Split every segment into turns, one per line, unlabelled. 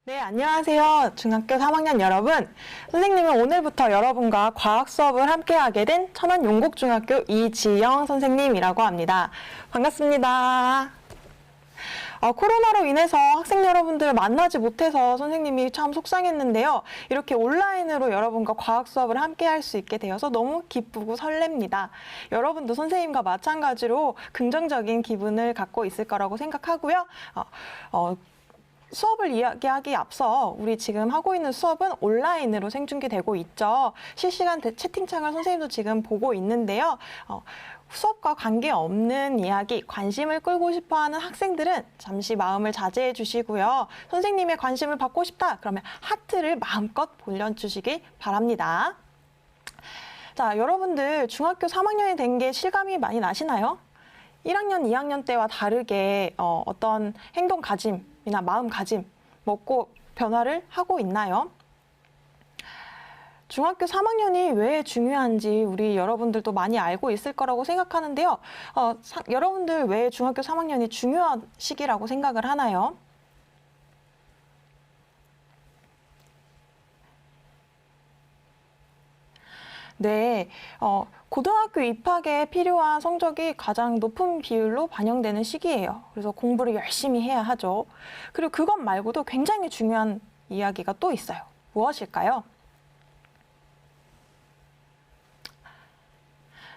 네, 안녕하세요. 중학교 3학년 여러분. 선생님은 오늘부터 여러분과 과학 수업을 함께하게 된 천안 용국중학교 이지영 선생님이라고 합니다. 반갑습니다. 코로나로 인해서 학생 여러분들 만나지 못해서 선생님이 참 속상했는데요. 이렇게 온라인으로 여러분과 과학 수업을 함께 할 수 있게 되어서 너무 기쁘고 설렙니다. 여러분도 선생님과 마찬가지로 긍정적인 기분을 갖고 있을 거라고 생각하고요. 수업을 이야기하기에 앞서 우리 지금 하고 있는 수업은 온라인으로 생중계되고 있죠. 실시간 채팅창을 선생님도 지금 보고 있는데요. 수업과 관계없는 이야기, 관심을 끌고 싶어하는 학생들은 잠시 마음을 자제해 주시고요. 선생님의 관심을 받고 싶다, 그러면 하트를 마음껏 올려주시기 바랍니다. 자, 여러분들 중학교 3학년이 된 게 실감이 많이 나시나요? 1학년, 2학년 때와 다르게 어떤 행동가짐이나 마음가짐, 먹고 변화를 하고 있나요? 중학교 3학년이 왜 중요한지 우리 여러분들도 많이 알고 있을 거라고 생각하는데요. 여러분들 왜 중학교 3학년이 중요한 시기라고 생각을 하나요? 네, 고등학교 입학에 필요한 성적이 가장 높은 비율로 반영되는 시기예요. 그래서 공부를 열심히 해야 하죠. 그리고 그것 말고도 굉장히 중요한 이야기가 또 있어요. 무엇일까요?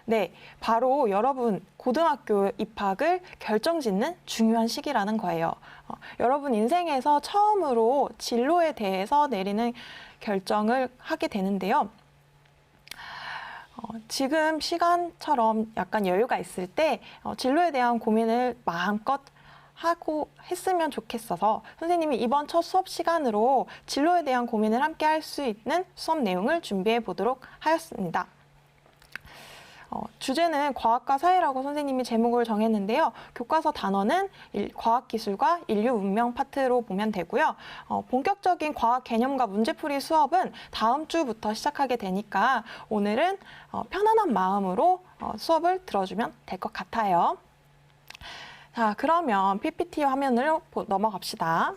네, 바로 여러분 고등학교 입학을 결정짓는 중요한 시기라는 거예요. 여러분 인생에서 처음으로 진로에 대해서 내리는 결정을 하게 되는데요. 지금 시간처럼 약간 여유가 있을 때 진로에 대한 고민을 마음껏 하고 했으면 좋겠어서 선생님이 이번 첫 수업 시간으로 진로에 대한 고민을 함께 할 수 있는 수업 내용을 준비해 보도록 하였습니다. 주제는 과학과 사회라고 선생님이 제목을 정했는데요. 교과서 단원은 과학기술과 인류문명 파트로 보면 되고요. 본격적인 과학 개념과 문제풀이 수업은 다음 주부터 시작하게 되니까 오늘은 편안한 마음으로 수업을 들어주면 될 것 같아요. 자, 그러면 PPT 화면으로 넘어갑시다.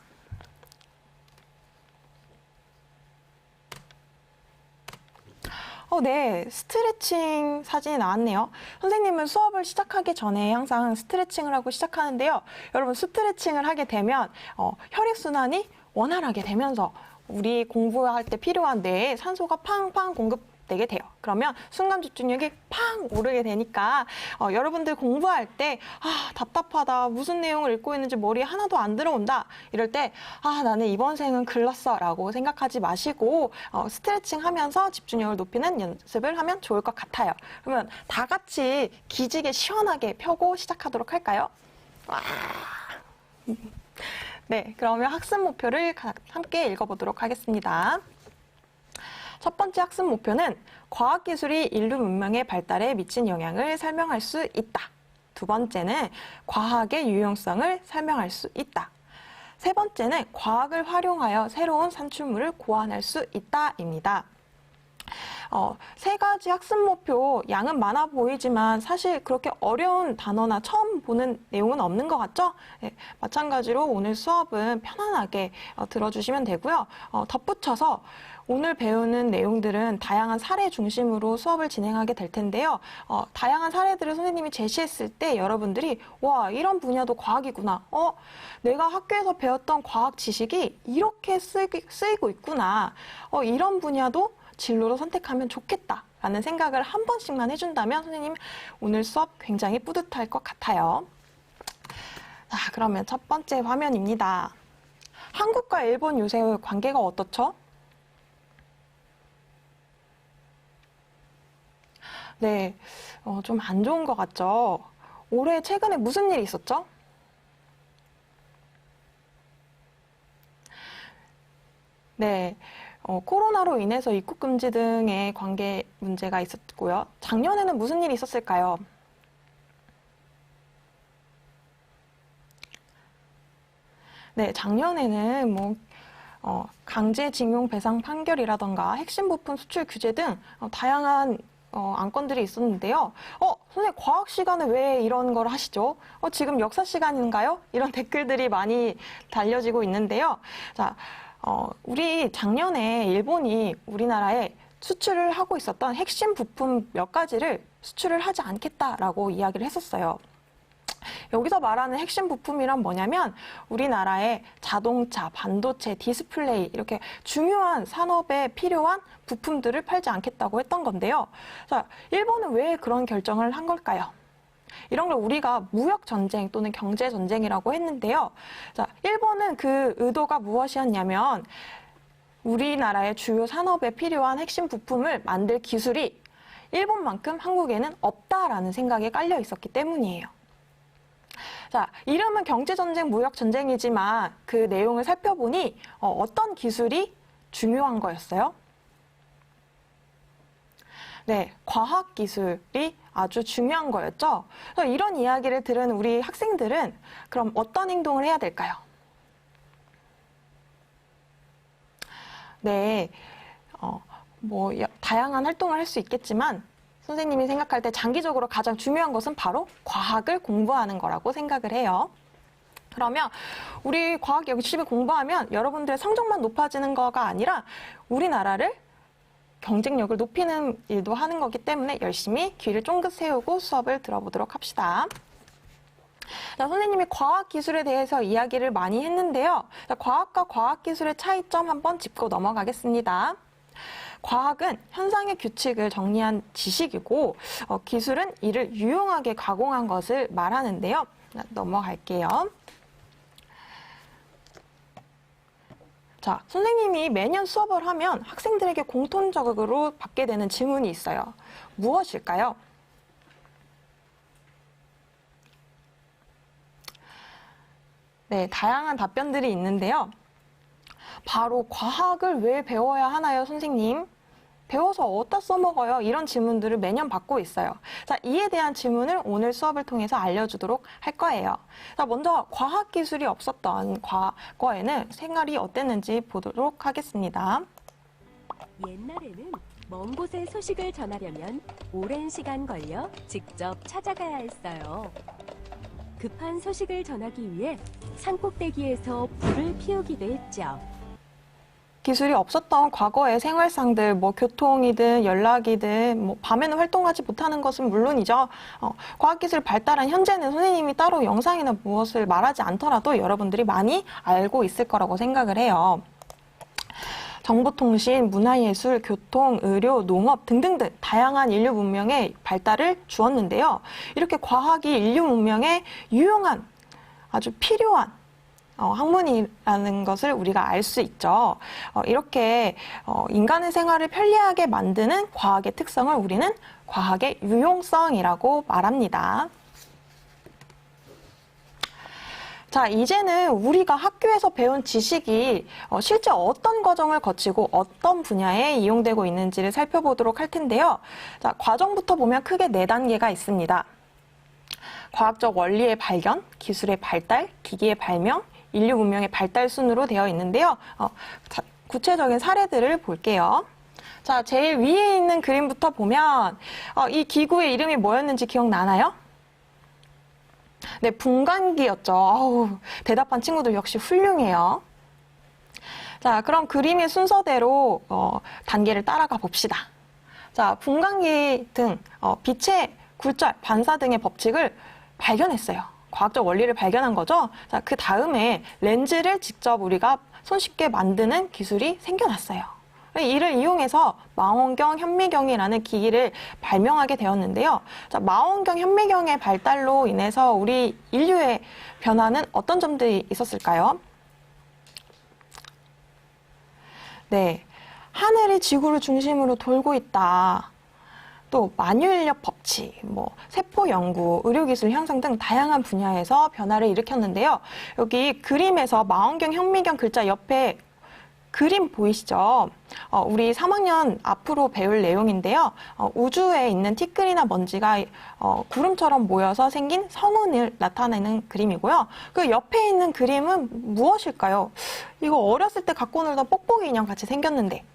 네, 스트레칭 사진이 나왔네요. 선생님은 수업을 시작하기 전에 항상 스트레칭을 하고 시작하는데요. 여러분 스트레칭을 하게 되면 혈액순환이 원활하게 되면서 우리 공부할 때 필요한 뇌에 산소가 팡팡 공급되게 돼요. 그러면 순간 집중력이 팡 오르게 되니까 여러분들 공부할 때 답답하다, 무슨 내용을 읽고 있는지 머리에 하나도 안 들어온다, 이럴 때 나는 이번 생은 글렀어 라고 생각하지 마시고 스트레칭 하면서 집중력을 높이는 연습을 하면 좋을 것 같아요. 그러면 다 같이 기지개 시원하게 펴고 시작하도록 할까요? 네, 그러면 학습 목표를 함께 읽어보도록 하겠습니다. 첫 번째 학습 목표는 과학기술이 인류 문명의 발달에 미친 영향을 설명할 수 있다. 두 번째는 과학의 유용성을 설명할 수 있다. 세 번째는 과학을 활용하여 새로운 산출물을 고안할 수 있다입니다. 세 가지 학습 목표, 양은 많아 보이지만 사실 그렇게 어려운 단어나 처음 보는 내용은 없는 것 같죠? 네, 마찬가지로 오늘 수업은 편안하게 들어주시면 되고요. 덧붙여서 오늘 배우는 내용들은 다양한 사례 중심으로 수업을 진행하게 될 텐데요. 다양한 사례들을 선생님이 제시했을 때 여러분들이 와, 이런 분야도 과학이구나. 내가 학교에서 배웠던 과학 지식이 이렇게 쓰이고 있구나. 이런 분야도 진로로 선택하면 좋겠다라는 생각을 한 번씩만 해준다면 선생님 오늘 수업 굉장히 뿌듯할 것 같아요. 자, 그러면 첫 번째 화면입니다. 한국과 일본 요새 관계가 어떻죠? 네, 좀 안 좋은 것 같죠? 올해 최근에 무슨 일이 있었죠? 네, 코로나로 인해서 입국 금지 등의 관계 문제가 있었고요. 작년에는 무슨 일이 있었을까요? 네, 작년에는 강제징용 배상 판결이라던가 핵심 부품 수출 규제 등 다양한 안건들이 있었는데요. 선생님 과학 시간에 왜 이런 걸 하시죠? 지금 역사 시간인가요? 이런 댓글들이 많이 달려지고 있는데요. 자, 우리 작년에 일본이 우리나라에 수출을 하고 있었던 핵심 부품 몇 가지를 수출을 하지 않겠다라고 이야기를 했었어요. 여기서 말하는 핵심 부품이란 뭐냐면 우리나라의 자동차, 반도체, 디스플레이 이렇게 중요한 산업에 필요한 부품들을 팔지 않겠다고 했던 건데요. 자, 일본은 왜 그런 결정을 한 걸까요? 이런 걸 우리가 무역 전쟁 또는 경제 전쟁이라고 했는데요. 자, 일본은 그 의도가 무엇이었냐면 우리나라의 주요 산업에 필요한 핵심 부품을 만들 기술이 일본만큼 한국에는 없다라는 생각에 깔려 있었기 때문이에요. 자, 이름은 경제전쟁, 무역전쟁이지만 그 내용을 살펴보니 어떤 기술이 중요한 거였어요? 네, 과학기술이 아주 중요한 거였죠. 그래서 이런 이야기를 들은 우리 학생들은 그럼 어떤 행동을 해야 될까요? 네, 다양한 활동을 할 수 있겠지만 선생님이 생각할 때 장기적으로 가장 중요한 것은 바로 과학을 공부하는 거라고 생각을 해요. 그러면 우리 과학 열심히 공부하면 여러분들의 성적만 높아지는 거가 아니라 우리나라를 경쟁력을 높이는 일도 하는 거기 때문에 열심히 귀를 쫑긋 세우고 수업을 들어보도록 합시다. 자, 선생님이 과학기술에 대해서 이야기를 많이 했는데요. 자, 과학과 과학기술의 차이점 한번 짚고 넘어가겠습니다. 과학은 현상의 규칙을 정리한 지식이고 기술은 이를 유용하게 가공한 것을 말하는데요. 넘어갈게요. 자, 선생님이 매년 수업을 하면 학생들에게 공통적으로 받게 되는 질문이 있어요. 무엇일까요? 네, 다양한 답변들이 있는데요. 바로 과학을 왜 배워야 하나요, 선생님? 배워서 어디다 써먹어요? 이런 질문들을 매년 받고 있어요. 자, 이에 대한 질문을 오늘 수업을 통해서 알려주도록 할 거예요. 자, 먼저 과학기술이 없었던 과거에는 생활이 어땠는지 보도록 하겠습니다.
옛날에는 먼 곳의 소식을 전하려면 오랜 시간 걸려 직접 찾아가야 했어요. 급한 소식을 전하기 위해 산꼭대기에서 불을 피우기도 했죠.
기술이 없었던 과거의 생활상들, 교통이든 연락이든 밤에는 활동하지 못하는 것은 물론이죠. 과학기술 발달한 현재는 선생님이 따로 영상이나 무엇을 말하지 않더라도 여러분들이 많이 알고 있을 거라고 생각을 해요. 정보통신, 문화예술, 교통, 의료, 농업 등등등 다양한 인류 문명의 발달을 주었는데요. 이렇게 과학이 인류 문명에 유용한, 아주 필요한 학문이라는 것을 우리가 알 수 있죠. 이렇게 인간의 생활을 편리하게 만드는 과학의 특성을 우리는 과학의 유용성이라고 말합니다. 자, 이제는 우리가 학교에서 배운 지식이 실제 어떤 과정을 거치고 어떤 분야에 이용되고 있는지를 살펴보도록 할 텐데요. 자, 과정부터 보면 크게 4단계가 있습니다. 과학적 원리의 발견, 기술의 발달, 기기의 발명, 인류 문명의 발달 순으로 되어 있는데요. 구체적인 사례들을 볼게요. 자, 제일 위에 있는 그림부터 보면 이 기구의 이름이 뭐였는지 기억나나요? 네, 분광기였죠. 대답한 친구들 역시 훌륭해요. 자, 그럼 그림의 순서대로 단계를 따라가 봅시다. 자, 분광기 등 빛의 굴절, 반사 등의 법칙을 발견했어요. 과학적 원리를 발견한 거죠. 자, 그 다음에 렌즈를 직접 우리가 손쉽게 만드는 기술이 생겨났어요. 이를 이용해서 망원경, 현미경이라는 기기를 발명하게 되었는데요. 자, 망원경, 현미경의 발달로 인해서 우리 인류의 변화는 어떤 점들이 있었을까요? 네, 하늘이 지구를 중심으로 돌고 있다. 또 만유인력 법칙, 세포 연구, 의료기술 향상 등 다양한 분야에서 변화를 일으켰는데요. 여기 그림에서 망원경, 현미경 글자 옆에 그림 보이시죠? 우리 3학년 앞으로 배울 내용인데요. 우주에 있는 티끌이나 먼지가 구름처럼 모여서 생긴 성운을 나타내는 그림이고요. 그 옆에 있는 그림은 무엇일까요? 이거 어렸을 때 갖고 놀던 뽁뽁이 인형 같이 생겼는데.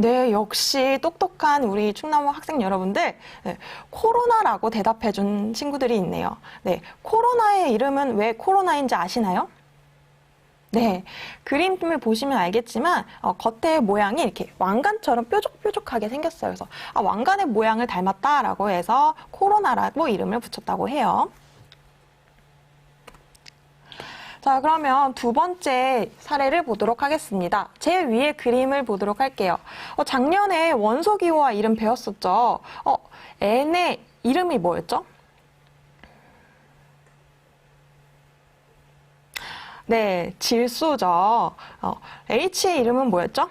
네, 역시 똑똑한 우리 충남호 학생 여러분들, 네, 코로나라고 대답해준 친구들이 있네요. 네, 코로나의 이름은 왜 코로나인지 아시나요? 네, 그림을 보시면 알겠지만 겉의 모양이 이렇게 왕관처럼 뾰족뾰족하게 생겼어요. 그래서 왕관의 모양을 닮았다라고 해서 코로나라고 이름을 붙였다고 해요. 자, 그러면 두 번째 사례를 보도록 하겠습니다. 제 위에 그림을 보도록 할게요. 작년에 원소기호와 이름 배웠었죠. N의 이름이 뭐였죠? 네, 질소죠. H의 이름은 뭐였죠?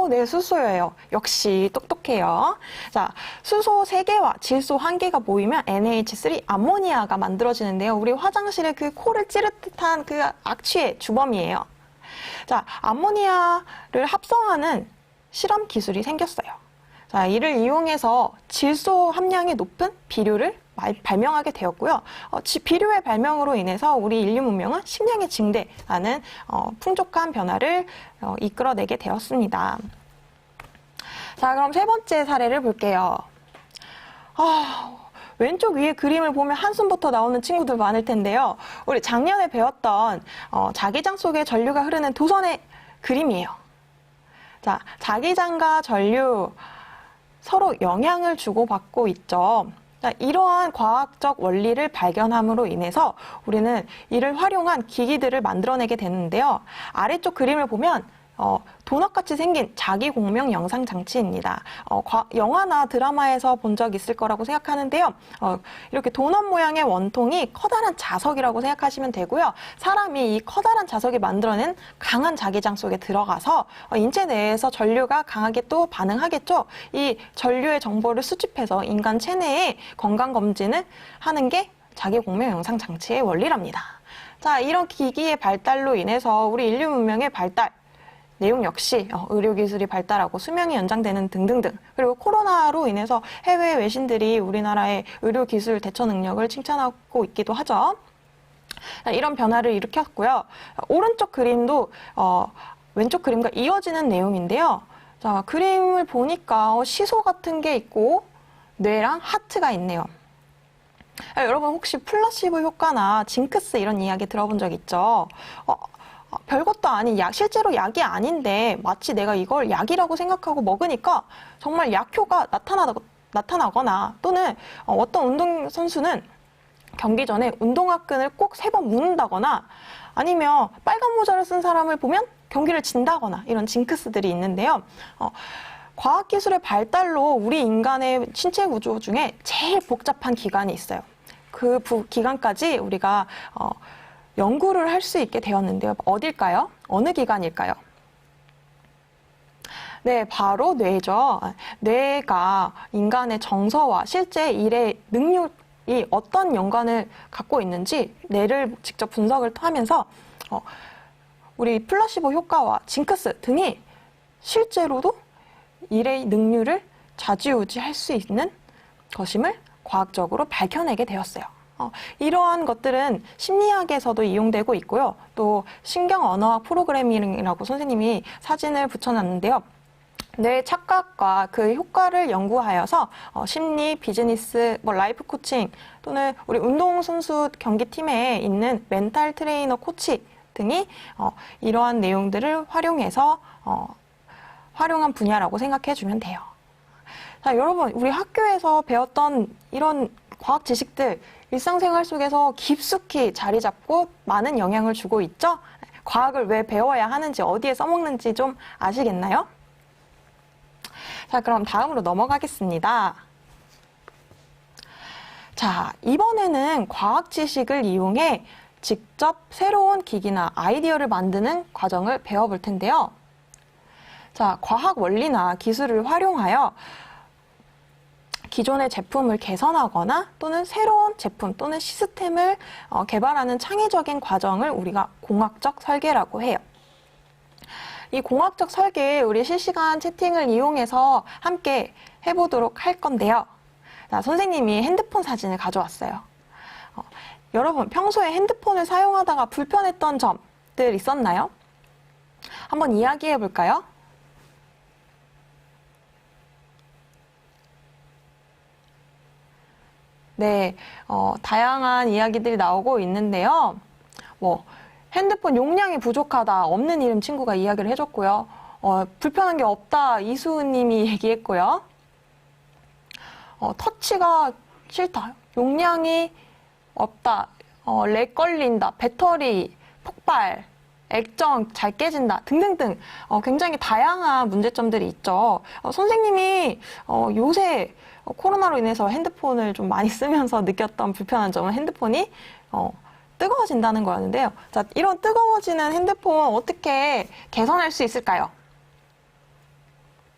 네, 수소예요. 역시 똑똑해요. 자, 수소 3개와 질소 1개가 모이면 NH3 암모니아가 만들어지는데요. 우리 화장실의 그 코를 찌를 듯한 그 악취의 주범이에요. 자, 암모니아를 합성하는 실험 기술이 생겼어요. 자, 이를 이용해서 질소 함량이 높은 비료를 발명하게 되었고요. 비료의 발명으로 인해서 우리 인류 문명은 식량의 증대라는 풍족한 변화를 이끌어내게 되었습니다. 자, 그럼 세 번째 사례를 볼게요. 왼쪽 위에 그림을 보면 한숨부터 나오는 친구들 많을 텐데요. 우리 작년에 배웠던 자기장 속에 전류가 흐르는 도선의 그림이에요. 자, 자기장과 전류 서로 영향을 주고받고 있죠. 이러한 과학적 원리를 발견함으로 인해서 우리는 이를 활용한 기기들을 만들어내게 되는데요. 아래쪽 그림을 보면 도넛같이 생긴 자기 공명 영상 장치입니다. 영화나 드라마에서 본 적 있을 거라고 생각하는데요. 이렇게 도넛 모양의 원통이 커다란 자석이라고 생각하시면 되고요. 사람이 이 커다란 자석이 만들어낸 강한 자기장 속에 들어가서 인체 내에서 전류가 강하게 또 반응하겠죠. 이 전류의 정보를 수집해서 인간 체내에 건강검진을 하는 게 자기 공명 영상 장치의 원리랍니다. 자, 이런 기기의 발달로 인해서 우리 인류 문명의 발달, 내용 역시 의료기술이 발달하고 수명이 연장되는 등등등. 그리고 코로나로 인해서 해외 외신들이 우리나라의 의료기술 대처 능력을 칭찬하고 있기도 하죠. 이런 변화를 일으켰고요. 오른쪽 그림도 왼쪽 그림과 이어지는 내용인데요. 자, 그림을 보니까 시소 같은 게 있고 뇌랑 하트가 있네요. 여러분 혹시 플라시보 효과나 징크스 이런 이야기 들어본 적 있죠? 별것도 아닌 실제로 약이 아닌데 마치 내가 이걸 약이라고 생각하고 먹으니까 정말 약효가 나타나거나 또는 어떤 운동선수는 경기 전에 운동화끈을 꼭 3번 묶는다거나 아니면 빨간 모자를 쓴 사람을 보면 경기를 진다거나 이런 징크스들이 있는데요. 과학기술의 발달로 우리 인간의 신체 구조 중에 제일 복잡한 기관이 있어요. 그 기관까지 우리가 연구를 할 수 있게 되었는데요. 어딜까요? 어느 기관일까요? 네, 바로 뇌죠. 뇌가 인간의 정서와 실제 일의 능력이 어떤 연관을 갖고 있는지 뇌를 직접 분석을 하면서 우리 플라시보 효과와 징크스 등이 실제로도 일의 능률을 좌지우지할 수 있는 것임을 과학적으로 밝혀내게 되었어요. 이러한 것들은 심리학에서도 이용되고 있고요. 또 신경언어학 프로그래밍이라고 선생님이 사진을 붙여놨는데요. 뇌 착각과 그 효과를 연구하여서 심리, 비즈니스, 라이프 코칭 또는 우리 운동선수 경기팀에 있는 멘탈 트레이너 코치 등이 이러한 내용들을 활용해서 활용한 분야라고 생각해 주면 돼요. 자, 여러분, 우리 학교에서 배웠던 이런 과학 지식들 일상생활 속에서 깊숙이 자리 잡고 많은 영향을 주고 있죠? 과학을 왜 배워야 하는지, 어디에 써먹는지 좀 아시겠나요? 자, 그럼 다음으로 넘어가겠습니다. 자, 이번에는 과학 지식을 이용해 직접 새로운 기기나 아이디어를 만드는 과정을 배워볼 텐데요. 자, 과학 원리나 기술을 활용하여 기존의 제품을 개선하거나 또는 새로운 제품 또는 시스템을 개발하는 창의적인 과정을 우리가 공학적 설계라고 해요. 이 공학적 설계 우리 실시간 채팅을 이용해서 함께 해보도록 할 건데요. 자, 선생님이 핸드폰 사진을 가져왔어요. 여러분 평소에 핸드폰을 사용하다가 불편했던 점들 있었나요? 한번 이야기해 볼까요? 네, 다양한 이야기들이 나오고 있는데요. 핸드폰 용량이 부족하다, 없는 이름 친구가 이야기를 해줬고요. 불편한 게 없다, 이수님이 얘기했고요. 터치가 싫다, 용량이 없다, 렉 걸린다, 배터리 폭발, 액정 잘 깨진다 등등등 굉장히 다양한 문제점들이 있죠. 선생님이 요새 코로나로 인해서 핸드폰을 좀 많이 쓰면서 느꼈던 불편한 점은 핸드폰이 뜨거워진다는 거였는데요. 자, 이런 뜨거워지는 핸드폰 어떻게 개선할 수 있을까요?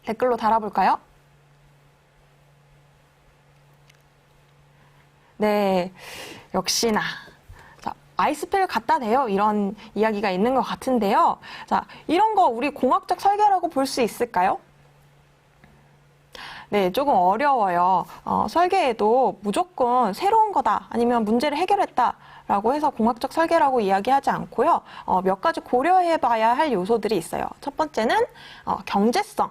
댓글로 달아볼까요? 네, 역시나. 자, 아이스팩을 갖다 대요. 이런 이야기가 있는 것 같은데요. 자, 이런 거 우리 공학적 설계라고 볼 수 있을까요? 네, 조금 어려워요. 설계에도 무조건 새로운 거다, 아니면 문제를 해결했다라고 해서 공학적 설계라고 이야기하지 않고요. 몇 가지 고려해봐야 할 요소들이 있어요. 첫 번째는 경제성.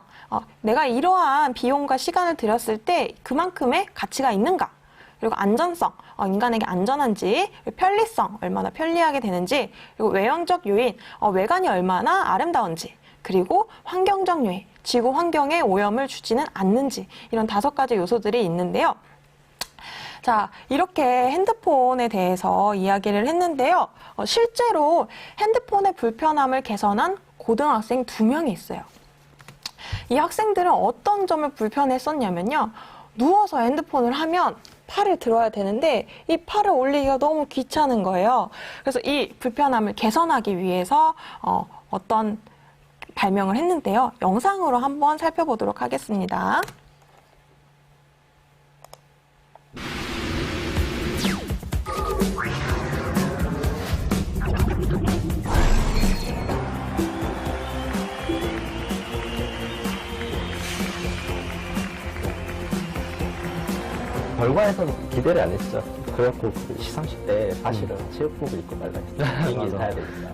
내가 이러한 비용과 시간을 들였을 때 그만큼의 가치가 있는가? 그리고 안전성, 인간에게 안전한지, 편리성, 얼마나 편리하게 되는지, 그리고 외형적 요인, 외관이 얼마나 아름다운지, 그리고 환경적 요인, 지구 환경에 오염을 주지는 않는지, 이런 5가지 요소들이 있는데요. 자, 이렇게 핸드폰에 대해서 이야기를 했는데요. 실제로 핸드폰의 불편함을 개선한 고등학생 2명이 있어요. 이 학생들은 어떤 점을 불편했었냐면요. 누워서 핸드폰을 하면 팔을 들어야 되는데 이 팔을 올리기가 너무 귀찮은 거예요. 그래서 이 불편함을 개선하기 위해서 어떤 발명을 했는데요. 영상으로 한번 살펴보도록 하겠습니다.
결과에서는 기대를 안 했죠. 그래갖고 그 시상식 때 사실은 체육복을 입고 달라 했어요. 비행기 타야 되니까.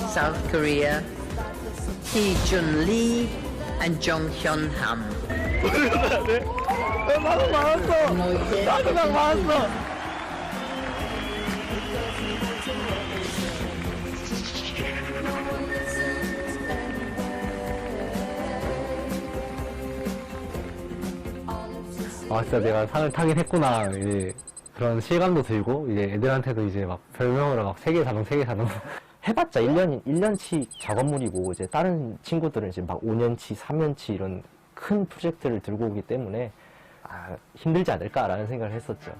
South Korea, Hee Jun Lee and Jong Hyun Ham.
나도 많았어! 나도 많았어! 진짜 내가 상을 타긴 했구나. 이제 그런 실감도 들고, 이제 애들한테도 이제 막 별명으로 막 3개 사능, 3개 사능. 해봤자 1년치 작업물이고, 이제 다른 친구들은 이제 막 5년치, 3년치 이런 큰 프로젝트를 들고 오기 때문에, 힘들지 않을까라는 생각을 했었죠.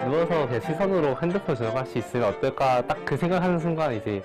누워서 그냥 시선으로 핸드폰 조작할 수 있으면 어떨까 딱 그 생각하는 순간 이제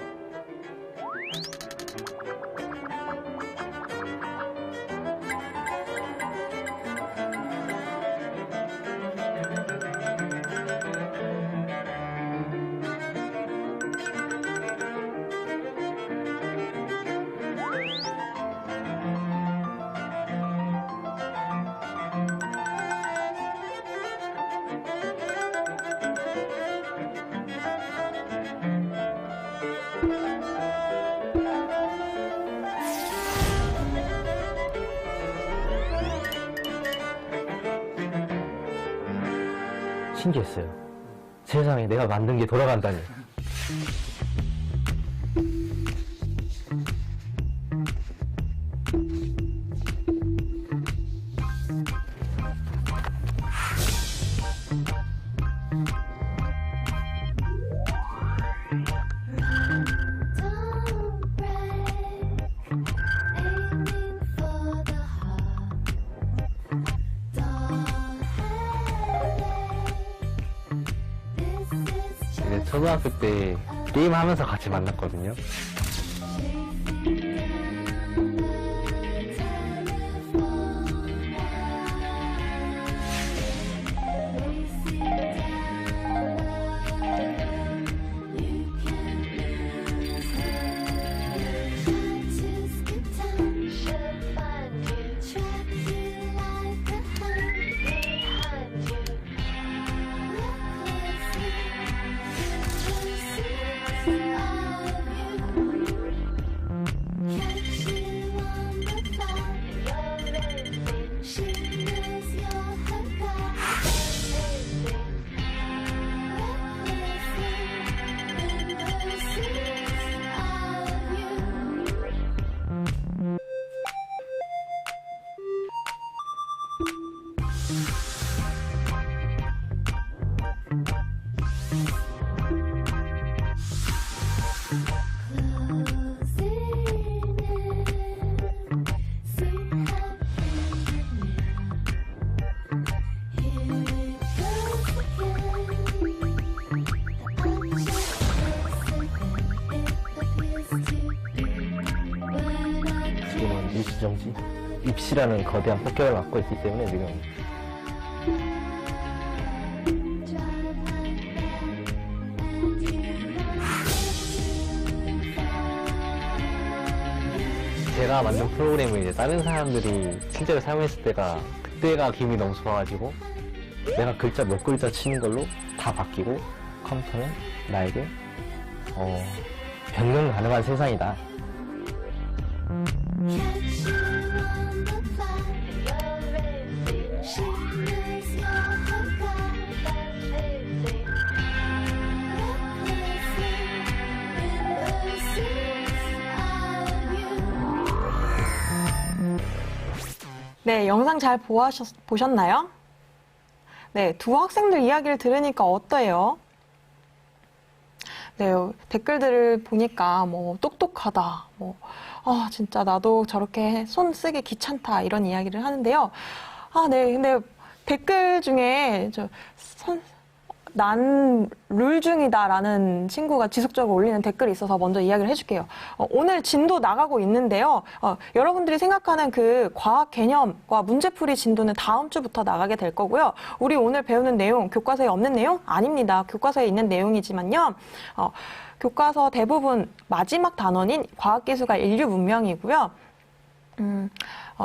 신기했어요. 세상에 내가 만든 게 돌아간다니. 초등학교 때 게임하면서 같이 만났거든요. 지금은 일시정지, 입시라는 거대한 폭격을 맞고 있기 때문에 지금 제가 만든 프로그램을 이제 다른 사람들이 실제로 사용했을 때가 그때가 기분이 너무 좋아가지고 내가 글자 몇 글자 치는 걸로 다 바뀌고 컴퓨터는 나에게 변경 가능한 세상이다.
네, 영상 잘 보셨나요? 네, 두 학생들 이야기를 들으니까 어때요? 네, 댓글들을 보니까 뭐 똑똑하다, 뭐 진짜 나도 저렇게 손 쓰기 귀찮다 이런 이야기를 하는데요. 네, 근데 댓글 중에 난 룰 중이다라는 친구가 지속적으로 올리는 댓글이 있어서 먼저 이야기를 해줄게요. 오늘 진도 나가고 있는데요. 여러분들이 생각하는 그 과학 개념과 문제풀이 진도는 다음 주부터 나가게 될 거고요. 우리 오늘 배우는 내용, 교과서에 없는 내용? 아닙니다. 교과서에 있는 내용이지만요. 교과서 대부분 마지막 단원인 과학기술과 인류문명이고요.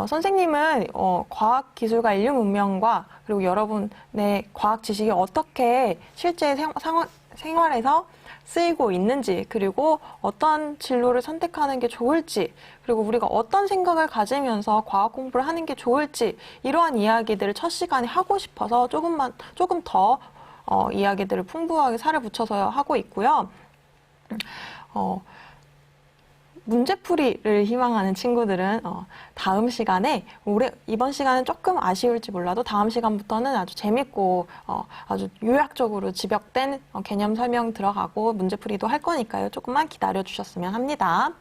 선생님은 과학기술과 인류문명과 그리고 여러분의 과학 지식이 어떻게 실제 생활에서 쓰이고 있는지, 그리고 어떤 진로를 선택하는 게 좋을지, 그리고 우리가 어떤 생각을 가지면서 과학 공부를 하는 게 좋을지, 이러한 이야기들을 첫 시간에 하고 싶어서 조금 더 이야기들을 풍부하게 살을 붙여서 하고 있고요. 문제풀이를 희망하는 친구들은 다음 시간에 이번 시간은 조금 아쉬울지 몰라도 다음 시간부터는 아주 재밌고 아주 요약적으로 집약된 개념 설명 들어가고 문제풀이도 할 거니까요. 조금만 기다려 주셨으면 합니다.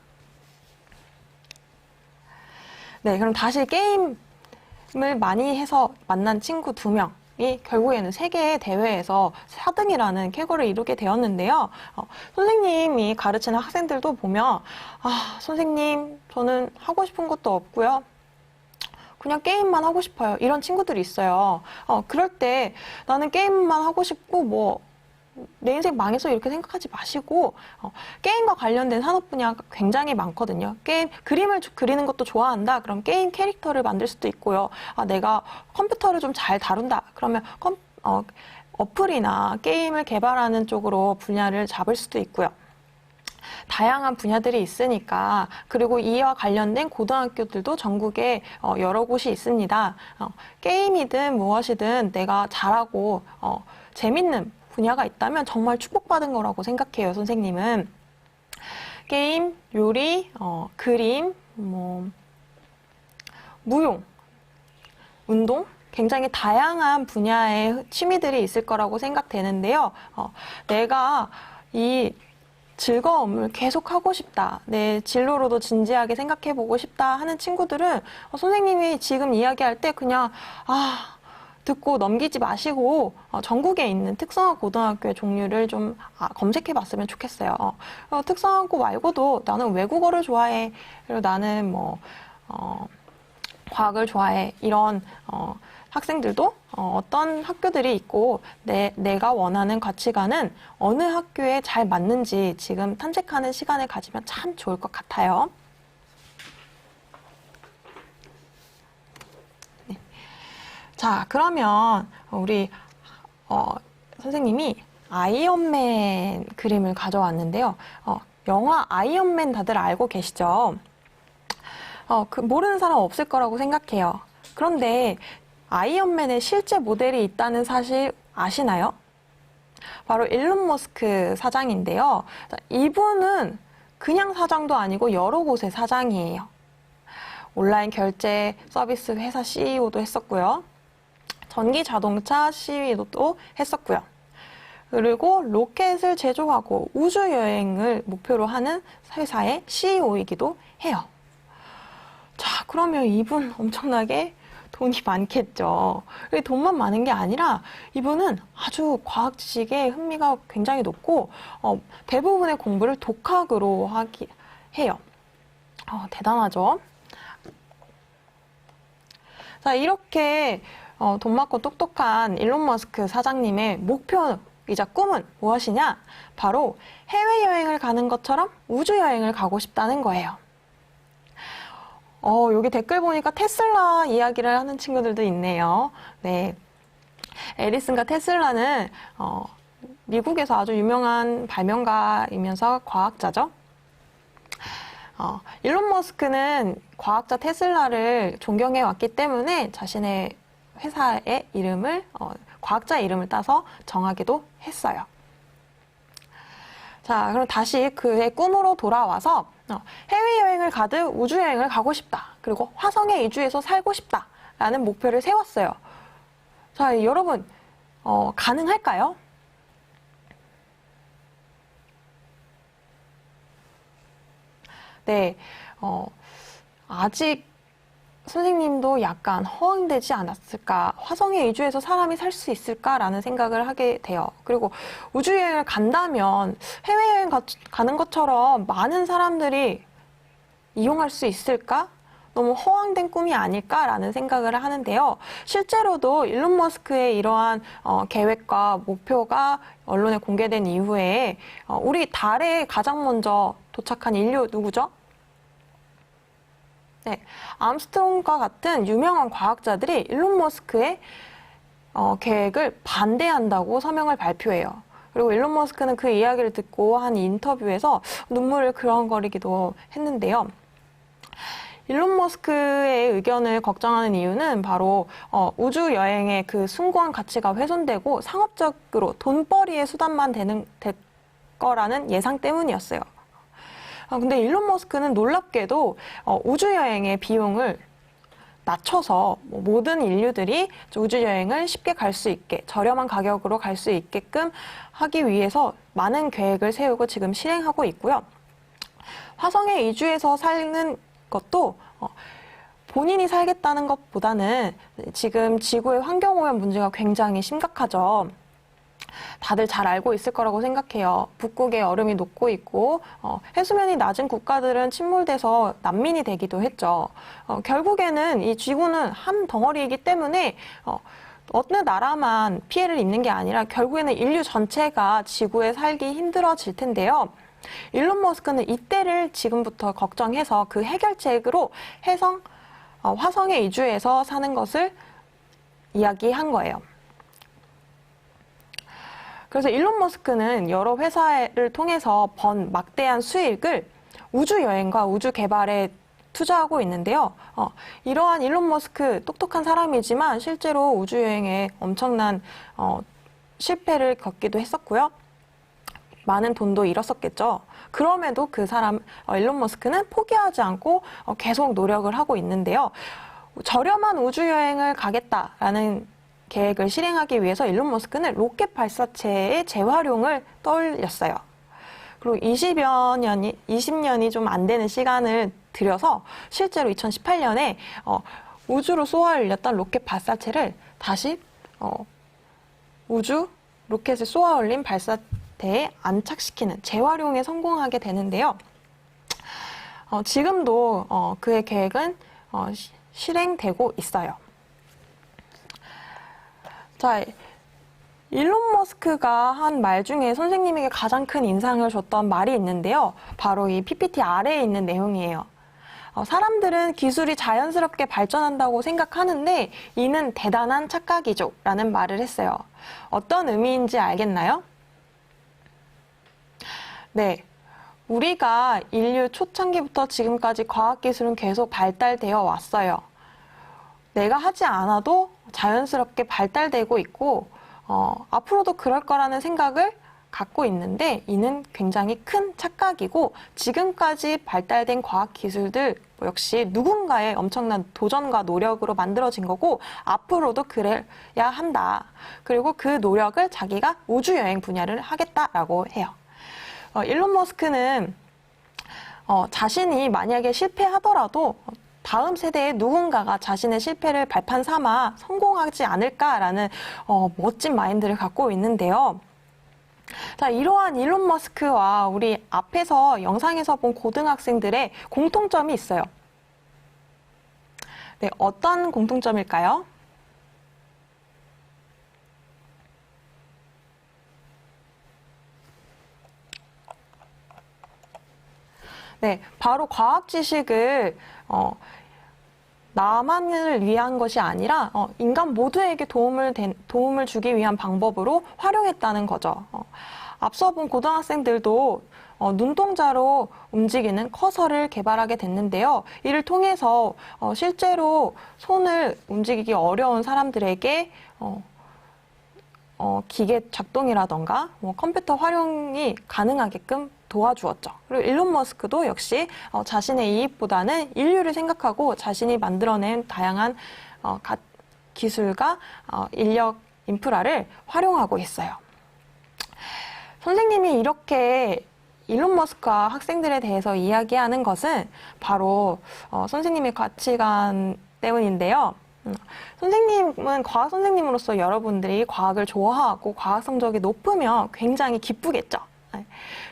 네, 그럼 다시 게임을 많이 해서 만난 친구 2명. 이 결국에는 세계의 대회에서 4등이라는 쾌거를 이루게 되었는데요. 선생님이 가르치는 학생들도 보면 선생님 저는 하고 싶은 것도 없고요. 그냥 게임만 하고 싶어요. 이런 친구들이 있어요. 그럴 때 나는 게임만 하고 싶고 내 인생 망해서 이렇게 생각하지 마시고 게임과 관련된 산업 분야가 굉장히 많거든요. 게임 그림을 그리는 것도 좋아한다. 그럼 게임 캐릭터를 만들 수도 있고요. 내가 컴퓨터를 좀 잘 다룬다. 그러면 어플이나 게임을 개발하는 쪽으로 분야를 잡을 수도 있고요. 다양한 분야들이 있으니까, 그리고 이와 관련된 고등학교들도 전국에 여러 곳이 있습니다. 게임이든 무엇이든 내가 잘하고 재밌는 분야가 있다면 정말 축복받은 거라고 생각해요, 선생님은. 게임, 요리, 그림, 무용, 운동, 굉장히 다양한 분야의 취미들이 있을 거라고 생각되는데요. 내가 이 즐거움을 계속 하고 싶다, 내 진로로도 진지하게 생각해보고 싶다 하는 친구들은 선생님이 지금 이야기할 때 그냥 듣고 넘기지 마시고 전국에 있는 특성화 고등학교의 종류를 좀 검색해 봤으면 좋겠어요. 특성화고 말고도 나는 외국어를 좋아해. 그리고 나는 뭐 과학을 좋아해. 이런 학생들도 어떤 학교들이 있고 내가 원하는 가치관은 어느 학교에 잘 맞는지 지금 탐색하는 시간을 가지면 참 좋을 것 같아요. 네. 자, 그러면 우리 선생님이 아이언맨 그림을 가져왔는데요. 영화 아이언맨 다들 알고 계시죠? 모르는 사람 없을 거라고 생각해요. 그런데 아이언맨의 실제 모델이 있다는 사실 아시나요? 바로 일론 머스크 사장인데요. 이분은 그냥 사장도 아니고 여러 곳의 사장이에요. 온라인 결제 서비스 회사 CEO도 했었고요. 전기 자동차 CEO도 했었고요. 그리고 로켓을 제조하고 우주 여행을 목표로 하는 회사의 CEO이기도 해요. 자, 그러면 이분 엄청나게 돈이 많겠죠. 돈만 많은 게 아니라 이분은 아주 과학 지식에 흥미가 굉장히 높고 대부분의 공부를 독학으로 해요. 대단하죠. 자, 이렇게 돈 많고 똑똑한 일론 머스크 사장님의 목표이자 꿈은 무엇이냐? 바로 해외여행을 가는 것처럼 우주여행을 가고 싶다는 거예요. 여기 댓글 보니까 테슬라 이야기를 하는 친구들도 있네요. 네. 에디슨과 테슬라는 미국에서 아주 유명한 발명가이면서 과학자죠. 일론 머스크는 과학자 테슬라를 존경해 왔기 때문에 자신의 회사의 이름을 과학자 이름을 따서 정하기도 했어요. 자, 그럼 다시 그의 꿈으로 돌아와서 해외여행을 가듯 우주여행을 가고 싶다. 그리고 화성에 이주해서 살고 싶다. 라는 목표를 세웠어요. 자, 여러분, 가능할까요? 네, 아직 선생님도 약간 허황되지 않았을까? 화성에 이주해서 사람이 살 수 있을까라는 생각을 하게 돼요. 그리고 우주여행을 간다면 해외여행 가는 것처럼 많은 사람들이 이용할 수 있을까? 너무 허황된 꿈이 아닐까라는 생각을 하는데요. 실제로도 일론 머스크의 이러한 계획과 목표가 언론에 공개된 이후에 우리 달에 가장 먼저 도착한 인류 누구죠? 네, 암스트롱과 같은 유명한 과학자들이 일론 머스크의 계획을 반대한다고 서명을 발표해요. 그리고 일론 머스크는 그 이야기를 듣고 한 인터뷰에서 눈물을 그렁거리기도 했는데요. 일론 머스크의 의견을 걱정하는 이유는 바로 우주 여행의 그 숭고한 가치가 훼손되고 상업적으로 돈벌이의 수단만 될 거라는 예상 때문이었어요. 근데 일론 머스크는 놀랍게도 우주여행의 비용을 낮춰서 모든 인류들이 우주여행을 쉽게 갈 수 있게 저렴한 가격으로 갈 수 있게끔 하기 위해서 많은 계획을 세우고 지금 실행하고 있고요. 화성에 이주해서 사는 것도 본인이 살겠다는 것보다는 지금 지구의 환경오염 문제가 굉장히 심각하죠. 다들 잘 알고 있을 거라고 생각해요. 북극의 얼음이 녹고 있고 해수면이 낮은 국가들은 침몰돼서 난민이 되기도 했죠. 결국에는 이 지구는 한 덩어리이기 때문에 어느 나라만 피해를 입는 게 아니라 결국에는 인류 전체가 지구에 살기 힘들어질 텐데요. 일론 머스크는 이때를 지금부터 걱정해서 그 해결책으로 화성에 이주해서 사는 것을 이야기한 거예요. 그래서 일론 머스크는 여러 회사를 통해서 번 막대한 수익을 우주 여행과 우주 개발에 투자하고 있는데요. 이러한 일론 머스크 똑똑한 사람이지만 실제로 우주 여행에 엄청난 실패를 겪기도 했었고요. 많은 돈도 잃었었겠죠. 그럼에도 그 사람 일론 머스크는 포기하지 않고 계속 노력을 하고 있는데요. 저렴한 우주 여행을 가겠다라는 계획을 실행하기 위해서 일론 머스크는 로켓 발사체의 재활용을 떠올렸어요. 그리고 20년이 좀 안 되는 시간을 들여서 실제로 2018년에 우주로 쏘아 올렸던 로켓 발사체를 다시 우주 로켓을 쏘아 올린 발사대에 안착시키는 재활용에 성공하게 되는데요. 지금도 그의 계획은 실행되고 있어요. 자, 일론 머스크가 한 말 중에 선생님에게 가장 큰 인상을 줬던 말이 있는데요. 바로 이 PPT 아래에 있는 내용이에요. 사람들은 기술이 자연스럽게 발전한다고 생각하는데 이는 대단한 착각이죠 라는 말을 했어요. 어떤 의미인지 알겠나요? 네, 우리가 인류 초창기부터 지금까지 과학기술은 계속 발달되어 왔어요. 내가 하지 않아도 자연스럽게 발달되고 있고 앞으로도 그럴 거라는 생각을 갖고 있는데 이는 굉장히 큰 착각이고 지금까지 발달된 과학기술들 역시 누군가의 엄청난 도전과 노력으로 만들어진 거고 앞으로도 그래야 한다. 그리고 그 노력을 자기가 우주여행 분야를 하겠다라고 해요. 일론 머스크는 자신이 만약에 실패하더라도 다음 세대의 누군가가 자신의 실패를 발판 삼아 성공하지 않을까라는 멋진 마인드를 갖고 있는데요. 자, 이러한 일론 머스크와 우리 앞에서 영상에서 본 고등학생들의 공통점이 있어요. 네, 어떤 공통점일까요? 네, 바로 과학 지식을 나만을 위한 것이 아니라 인간 모두에게 도움을 주기 위한 방법으로 활용했다는 거죠. 앞서 본 고등학생들도 눈동자로 움직이는 커서를 개발하게 됐는데요. 이를 통해서 실제로 손을 움직이기 어려운 사람들에게 기계 작동이라던가 컴퓨터 활용이 가능하게끔 도와주었죠. 그리고 일론 머스크도 역시 자신의 이익보다는 인류를 생각하고 자신이 만들어낸 다양한 기술과 인력, 인프라를 활용하고 있어요. 선생님이 이렇게 일론 머스크와 학생들에 대해서 이야기하는 것은 바로 선생님의 가치관 때문인데요. 선생님은 과학 선생님으로서 여러분들이 과학을 좋아하고 과학 성적이 높으면 굉장히 기쁘겠죠.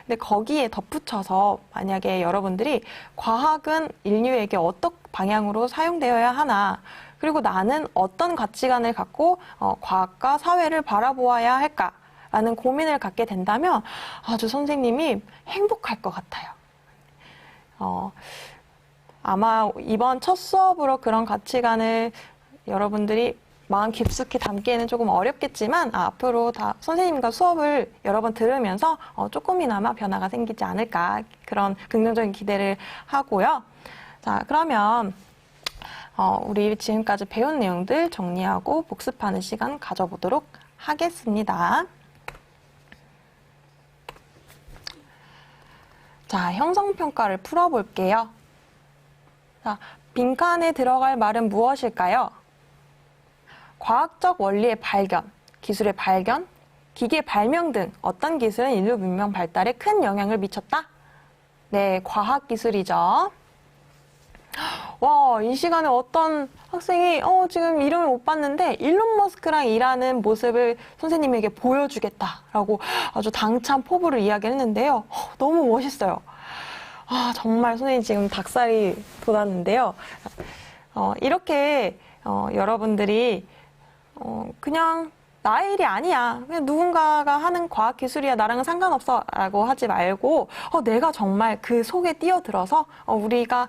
근데 거기에 덧붙여서 만약에 여러분들이 과학은 인류에게 어떤 방향으로 사용되어야 하나, 그리고 나는 어떤 가치관을 갖고 과학과 사회를 바라보아야 할까라는 고민을 갖게 된다면 아주 선생님이 행복할 것 같아요. 아마 이번 첫 수업으로 그런 가치관을 여러분들이 마음 깊숙이 담기에는 조금 어렵겠지만 앞으로 다 선생님과 수업을 여러 번 들으면서 조금이나마 변화가 생기지 않을까 그런 긍정적인 기대를 하고요. 자, 그러면 우리 지금까지 배운 내용들 정리하고 복습하는 시간 가져보도록 하겠습니다. 자, 형성평가를 풀어볼게요. 자, 빈칸에 들어갈 말은 무엇일까요? 과학적 원리의 발견, 기술의 발견, 기계 발명 등 어떤 기술은 인류 문명 발달에 큰 영향을 미쳤다? 네, 과학기술이죠. 와, 이 시간에 어떤 학생이 지금 이름을 못 봤는데 일론 머스크랑 일하는 모습을 선생님에게 보여주겠다라고 아주 당찬 포부를 이야기했는데요. 너무 멋있어요. 정말 선생님 지금 닭살이 돋았는데요. 이렇게 여러분들이 그냥 나의 일이 아니야. 그냥 누군가가 하는 과학기술이야. 나랑은 상관없어. 라고 하지 말고 내가 정말 그 속에 뛰어들어서 우리가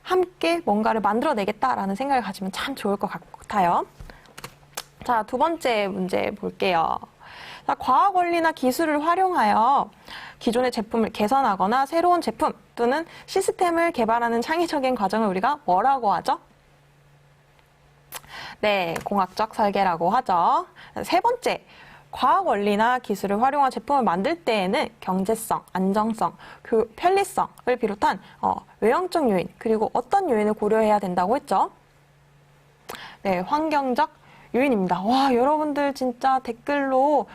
함께 뭔가를 만들어내겠다라는 생각을 가지면 참 좋을 것 같아요. 자, 두 번째 문제 볼게요. 자, 과학 원리나 기술을 활용하여 기존의 제품을 개선하거나 새로운 제품 또는 시스템을 개발하는 창의적인 과정을 우리가 뭐라고 하죠? 네, 공학적 설계라고 하죠. 세 번째, 과학 원리나 기술을 활용한 제품을 만들 때에는 경제성, 안정성, 편리성을 비롯한 외형적 요인, 그리고 어떤 요인을 고려해야 된다고 했죠? 네, 환경적 요인입니다. 와, 여러분들 진짜 댓글로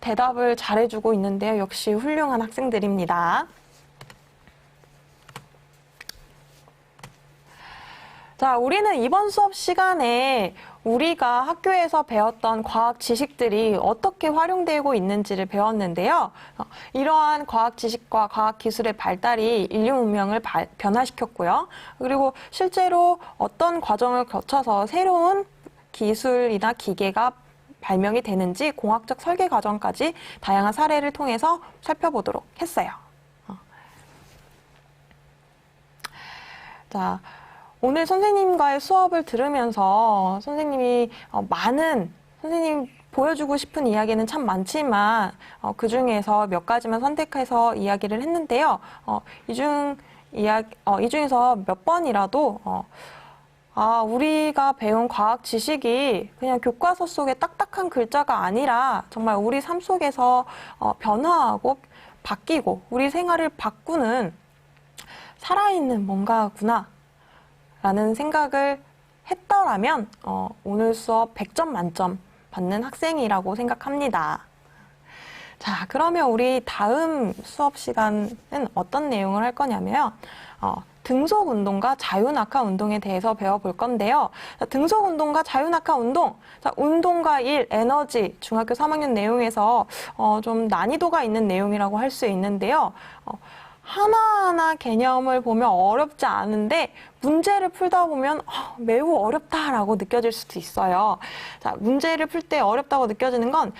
대답을 잘해주고 있는데요. 역시 훌륭한 학생들입니다. 자, 우리는 이번 수업 시간에 우리가 학교에서 배웠던 과학 지식들이 어떻게 활용되고 있는지를 배웠는데요. 이러한 과학 지식과 과학 기술의 발달이 인류 문명을 변화시켰고요. 그리고 실제로 어떤 과정을 거쳐서 새로운 기술이나 기계가 발명이 되는지 공학적 설계 과정까지 다양한 사례를 통해서 살펴보도록 했어요. 자, 오늘 선생님과의 수업을 들으면서 선생님이 선생님 보여주고 싶은 이야기는 참 많지만 그 중에서 몇 가지만 선택해서 이야기를 했는데요. 이 중에서 몇 번이라도 우리가 배운 과학 지식이 그냥 교과서 속의 딱딱한 글자가 아니라 정말 우리 삶 속에서 변화하고 바뀌고 우리 생활을 바꾸는 살아있는 뭔가구나 라는 생각을 했더라면 오늘 수업 100점 만점 받는 학생이라고 생각합니다. 자, 그러면 우리 다음 수업 시간은 어떤 내용을 할 거냐면요. 등속 운동과 자유낙하 운동에 대해서 배워볼 건데요. 자, 등속 운동과 자유낙하 운동, 자, 운동과 일, 에너지, 중학교 3학년 내용에서 좀 난이도가 있는 내용이라고 할 수 있는데요. 하나하나 개념을 보면 어렵지 않은데 문제를 풀다 보면 매우 어렵다라고 느껴질 수도 있어요. 자, 문제를 풀 때 어렵다고 느껴지는 건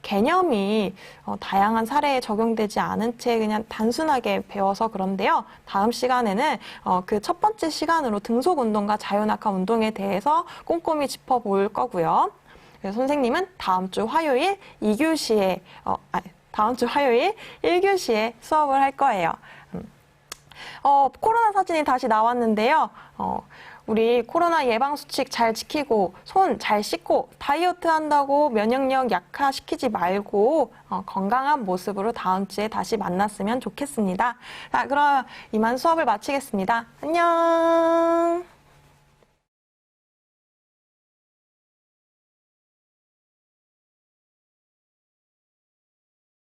개념이 다양한 사례에 적용되지 않은 채 그냥 단순하게 배워서 그런데요. 다음 시간에는 그 첫 번째 시간으로 등속 운동과 자유낙하 운동에 대해서 꼼꼼히 짚어볼 거고요. 그래서 선생님은 다음 주 화요일 1교시에 수업을 할 거예요. 코로나 사진이 다시 나왔는데요. 우리 코로나 예방수칙 잘 지키고 손 잘 씻고 다이어트 한다고 면역력 약화시키지 말고 건강한 모습으로 다음 주에 다시 만났으면 좋겠습니다. 자, 그럼 이만 수업을 마치겠습니다. 안녕.